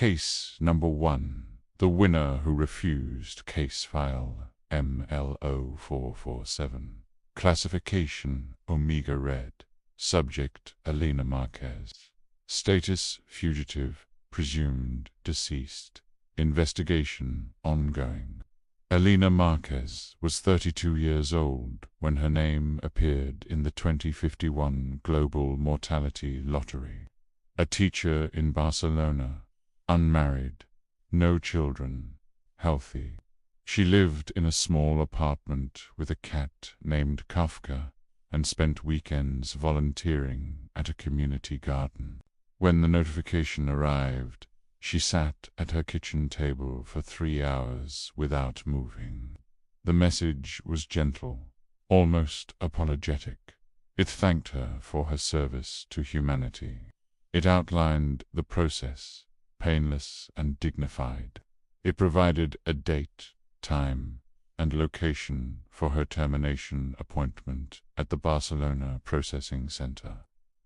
Case number 1. The winner who refused. Case file ML0447. Classification Omega Red. Subject Elena Marquez. Status fugitive, presumed deceased. Investigation ongoing. Elena Marquez was 32 years old when her name appeared in the 2051 Global Mortality Lottery. A teacher in Barcelona, unmarried, no children, healthy. She lived in a small apartment with a cat named Kafka and spent weekends volunteering at a community garden. When the notification arrived, she sat at her kitchen table for 3 hours without moving. The message was gentle, almost apologetic. It thanked her for her service to humanity. It outlined the process, painless and dignified. It provided a date, time, and location for her termination appointment at the Barcelona Processing Center.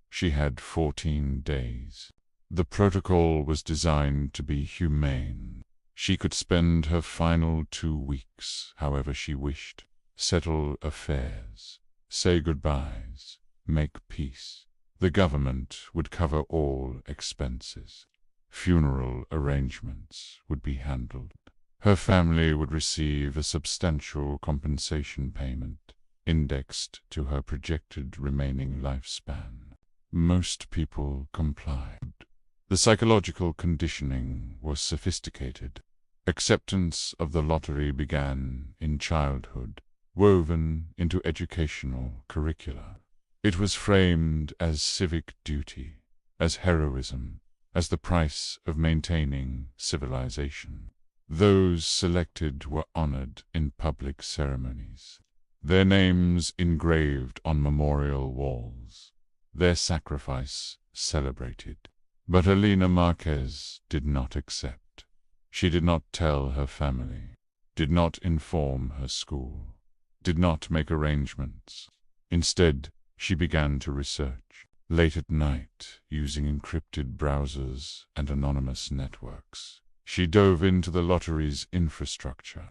She had 14 days. The protocol was designed to be humane. She could spend her final 2 weeks however she wished, settle affairs, say goodbyes, make peace. The government would cover all expenses. Funeral arrangements would be handled. Her family would receive a substantial compensation payment, indexed to her projected remaining lifespan. Most people complied. The psychological conditioning was sophisticated. Acceptance of the lottery began in childhood, woven into educational curricula. It was framed as civic duty, as heroism, as the price of maintaining civilization. Those selected were honored in public ceremonies, their names engraved on memorial walls, their sacrifice celebrated. But Elena Marquez did not accept. She did not tell her family, did not inform her school, did not make arrangements. Instead, she began to research, late at night, using encrypted browsers and anonymous networks. She dove into the lottery's infrastructure.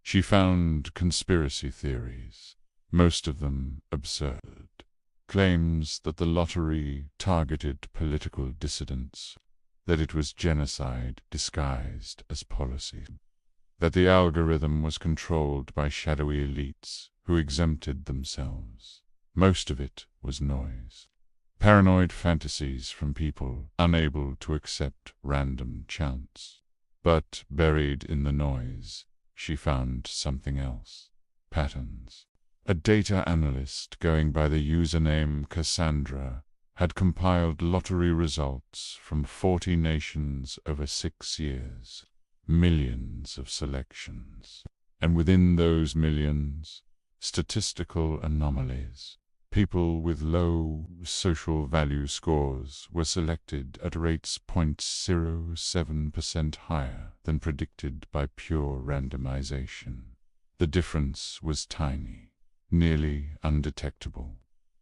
She found conspiracy theories, most of them absurd. Claims that the lottery targeted political dissidents, that it was genocide disguised as policy, that the algorithm was controlled by shadowy elites who exempted themselves. Most of it was noise. Paranoid fantasies from people unable to accept random chance. But buried in the noise, she found something else. Patterns. A data analyst going by the username Cassandra had compiled lottery results from 40 nations over 6 years. Millions of selections. And within those millions, statistical anomalies. People with low social value scores were selected at rates 0.07% higher than predicted by pure randomization. The difference was tiny, nearly undetectable,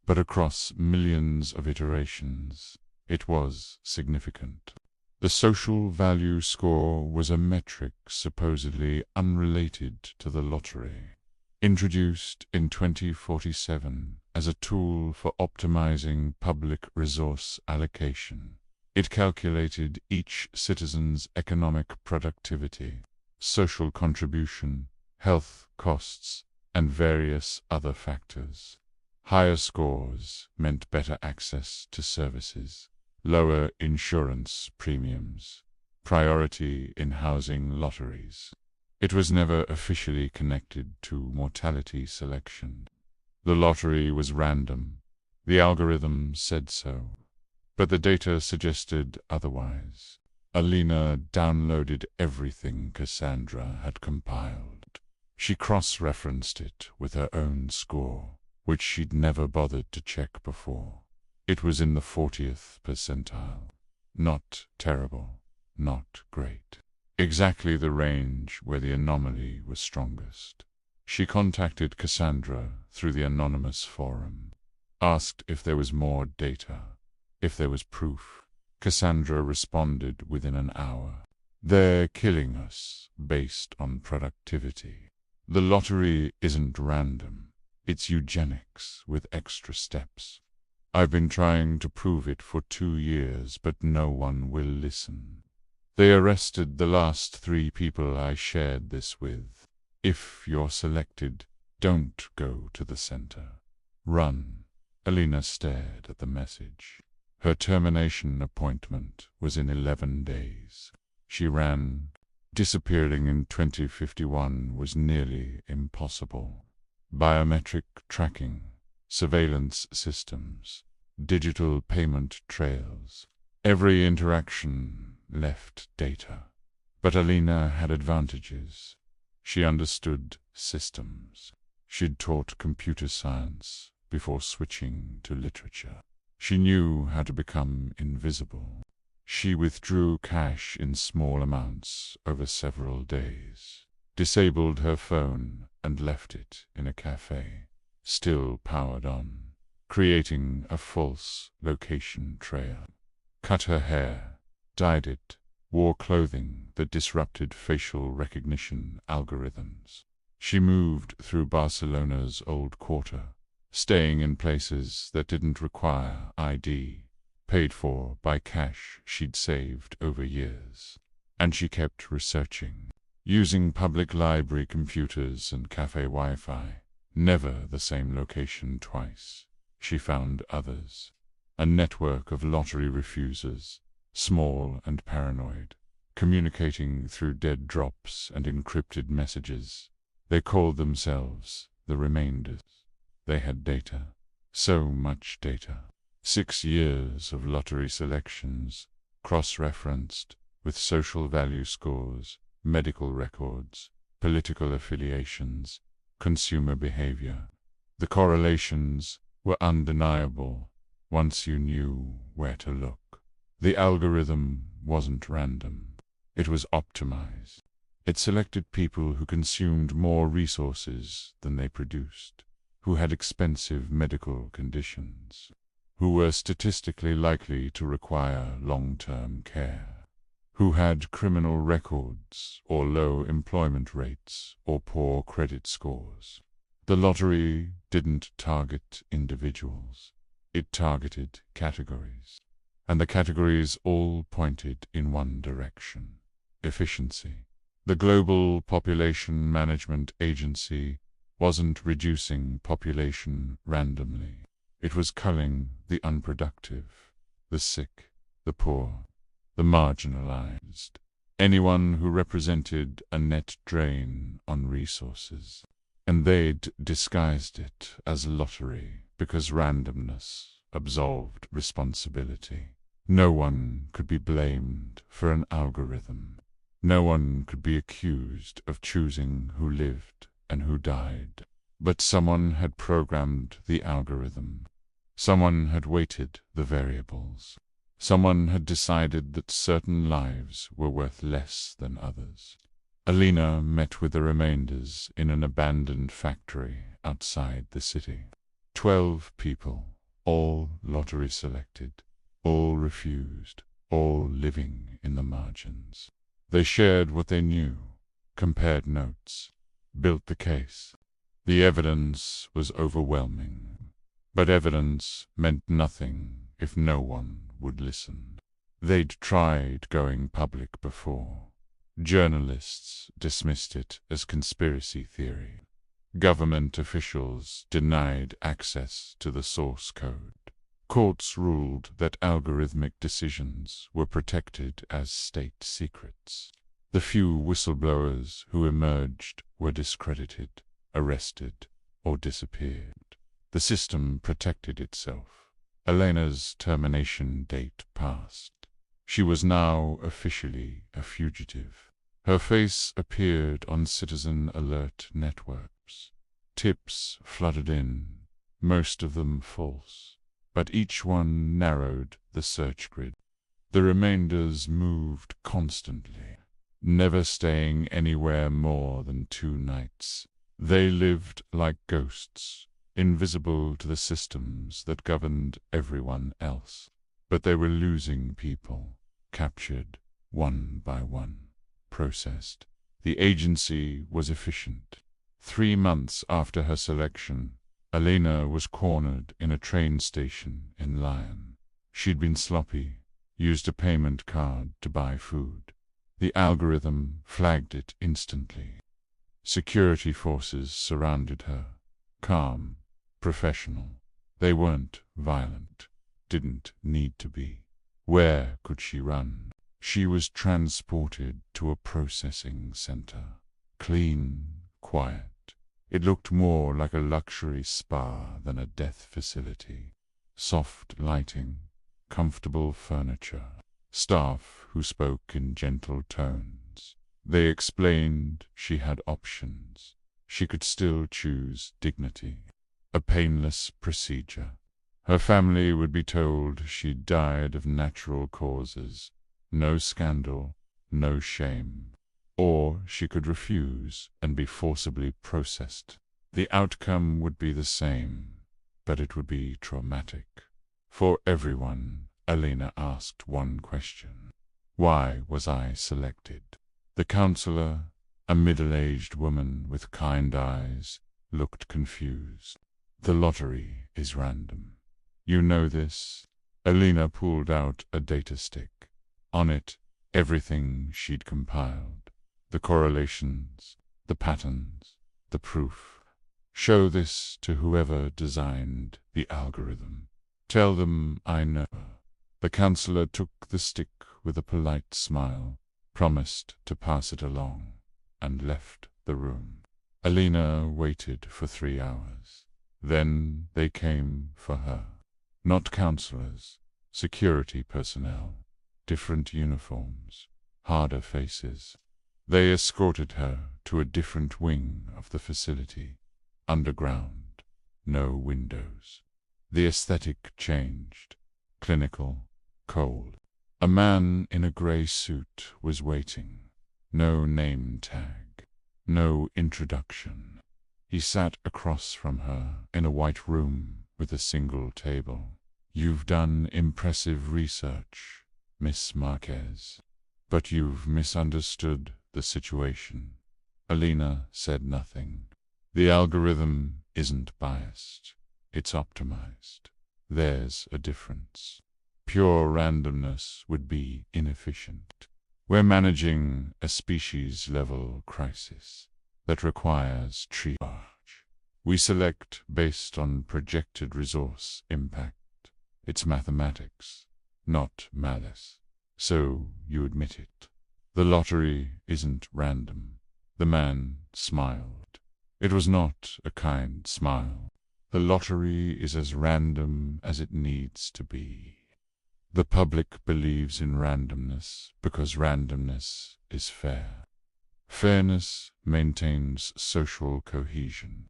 but across millions of iterations, it was significant. The social value score was a metric supposedly unrelated to the lottery. Introduced in 2047 as a tool for optimizing public resource allocation, it calculated each citizen's economic productivity, social contribution, health costs, and various other factors. Higher scores meant better access to services, lower insurance premiums, priority in housing lotteries. It was never officially connected to mortality selection. The lottery was random. The algorithm said so. But the data suggested otherwise. Elena downloaded everything Cassandra had compiled. She cross-referenced it with her own score, which she'd never bothered to check before. It was in the 40th percentile. Not terrible, not great. Exactly the range where the anomaly was strongest. She contacted Cassandra through the anonymous forum, asked if there was more data, if there was proof. Cassandra responded within an hour. They're killing us based on productivity. The lottery isn't random. It's eugenics with extra steps. I've been trying to prove it for 2 years, but no one will listen. They arrested the last 3 people I shared this with. If you're selected, don't go to the center. Run. Alina stared at the message. Her termination appointment was in 11 days. She ran. Disappearing in 2051 was nearly impossible. Biometric tracking, surveillance systems, digital payment trails. Every interaction left data. But Alina had advantages. She understood systems. She'd taught computer science before switching to literature. She knew how to become invisible. She withdrew cash in small amounts over several days, disabled her phone and left it in a cafe, still powered on, creating a false location trail. Cut her hair, dyed it, wore clothing that disrupted facial recognition algorithms. She moved through Barcelona's old quarter, staying in places that didn't require ID, paid for by cash she'd saved over years. And she kept researching, using public library computers and cafe Wi-Fi. Never the same location twice. She found others. A network of lottery refusers, small and paranoid, communicating through dead drops and encrypted messages. They called themselves the Remainders. They had data. So much data. 6 years of lottery selections, cross-referenced with social value scores, medical records, political affiliations, consumer behavior. The correlations were undeniable once you knew where to look. The algorithm wasn't random. It was optimized. It selected people who consumed more resources than they produced, who had expensive medical conditions, who were statistically likely to require long-term care, who had criminal records or low employment rates or poor credit scores. The lottery didn't target individuals. It targeted categories. And the categories all pointed in one direction: efficiency. The Global Population Management Agency wasn't reducing population randomly. It was culling the unproductive, the sick, the poor, the marginalized, anyone who represented a net drain on resources. And they'd disguised it as lottery because randomness absolved responsibility. No one could be blamed for an algorithm. No one could be accused of choosing who lived and who died. But someone had programmed the algorithm. Someone had weighted the variables. Someone had decided that certain lives were worth less than others. Alina met with the Remainders in an abandoned factory outside the city. 12 people, all lottery selected, all refused, all living in the margins. They shared what they knew, compared notes, built the case. The evidence was overwhelming. But evidence meant nothing if no one would listen. They'd tried going public before. Journalists dismissed it as conspiracy theory. Government officials denied access to the source code. Courts ruled that algorithmic decisions were protected as state secrets. The few whistleblowers who emerged were discredited, arrested, or disappeared. The system protected itself. Elena's termination date passed. She was now officially a fugitive. Her face appeared on citizen alert networks. Tips flooded in, most of them false, but each one narrowed the search grid. The Remainders moved constantly, never staying anywhere more than 2 nights. They lived like ghosts, invisible to the systems that governed everyone else. But they were losing people, captured one by one, processed. The agency was efficient. 3 months after her selection, Elena was cornered in a train station in Lyon. She'd been sloppy, used a payment card to buy food. The algorithm flagged it instantly. Security forces surrounded her, calm, professional. They weren't violent, didn't need to be. Where could she run? She was transported to a processing center. Clean, quiet. It looked more like a luxury spa than a death facility. Soft lighting, comfortable furniture, staff who spoke in gentle tones. They explained she had options. She could still choose dignity. A painless procedure. Her family would be told she'd died of natural causes. No scandal, no shame. Or she could refuse and be forcibly processed. The outcome would be the same, but it would be traumatic. For everyone, Elena asked one question. Why was I selected? The counselor, a middle-aged woman with kind eyes, looked confused. The lottery is random. You know this? Elena pulled out a data stick. On it, everything she'd compiled. The correlations, the patterns, the proof. Show this to whoever designed the algorithm. Tell them I know. The counselor took the stick with a polite smile, promised to pass it along, and left the room. Elena waited for 3 hours. Then they came for her. Not counselors, security personnel, different uniforms, harder faces. They escorted her to a different wing of the facility, underground, no windows. The aesthetic changed, clinical, cold. A man in a grey suit was waiting. No name tag, no introduction. He sat across from her in a white room with a single table. You've done impressive research, Miss Marquez, but you've misunderstood the situation. Elena said nothing. The algorithm isn't biased. It's optimized. There's a difference. Pure randomness would be inefficient. We're managing a species-level crisis that requires triage. We select based on projected resource impact. It's mathematics, not malice. So you admit it. The lottery isn't random. The man smiled. It was not a kind smile. The lottery is as random as it needs to be. The public believes in randomness because randomness is fair. Fairness maintains social cohesion.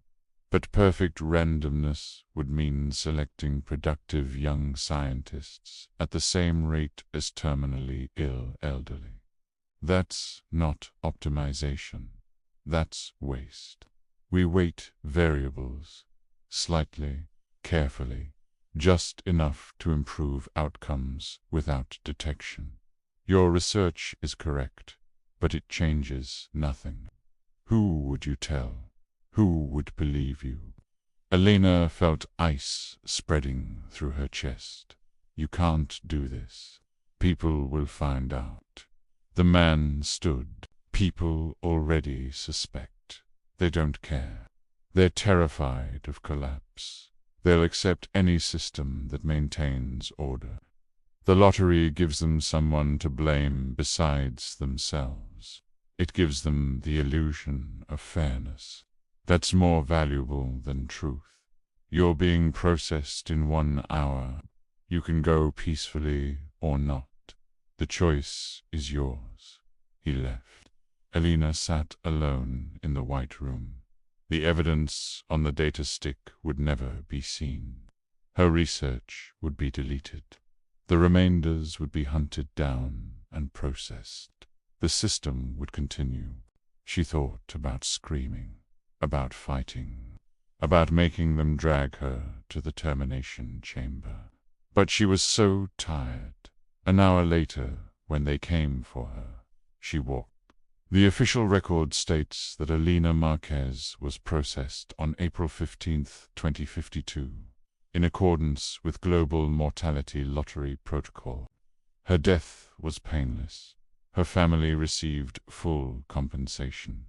But perfect randomness would mean selecting productive young scientists at the same rate as terminally ill elderly. That's not optimization. That's waste. We weight variables, slightly, carefully, just enough to improve outcomes without detection. Your research is correct, but it changes nothing. Who would you tell? Who would believe you? Elena felt ice spreading through her chest. You can't do this. People will find out. The man stood. People already suspect. They don't care. They're terrified of collapse. They'll accept any system that maintains order. The lottery gives them someone to blame besides themselves. It gives them the illusion of fairness. That's more valuable than truth. You're being processed in 1 hour. You can go peacefully or not. The choice is yours. He left. Elena sat alone in the white room. The evidence on the data stick would never be seen. Her research would be deleted. The remainders would be hunted down and processed. The system would continue. She thought about screaming, about fighting, about making them drag her to the termination chamber. But she was so tired. An hour later, when they came for her, she walked. The official record states that Elena Marquez was processed on April 15, 2052, in accordance with Global Mortality Lottery Protocol. Her death was painless. Her family received full compensation.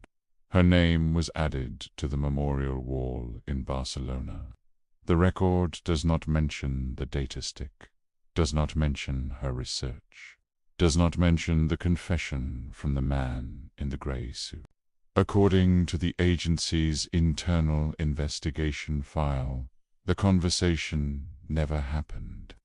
Her name was added to the memorial wall in Barcelona. The record does not mention the data stick, does not mention her research, does not mention the confession from the man in the gray suit. According to the agency's internal investigation file, the conversation never happened.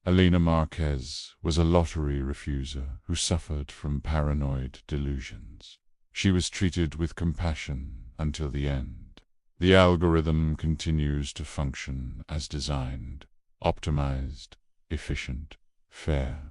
Elena Marquez was a lottery refuser who suffered from paranoid delusions. She was treated with compassion until the end. The algorithm continues to function as designed, optimized, efficient, fair.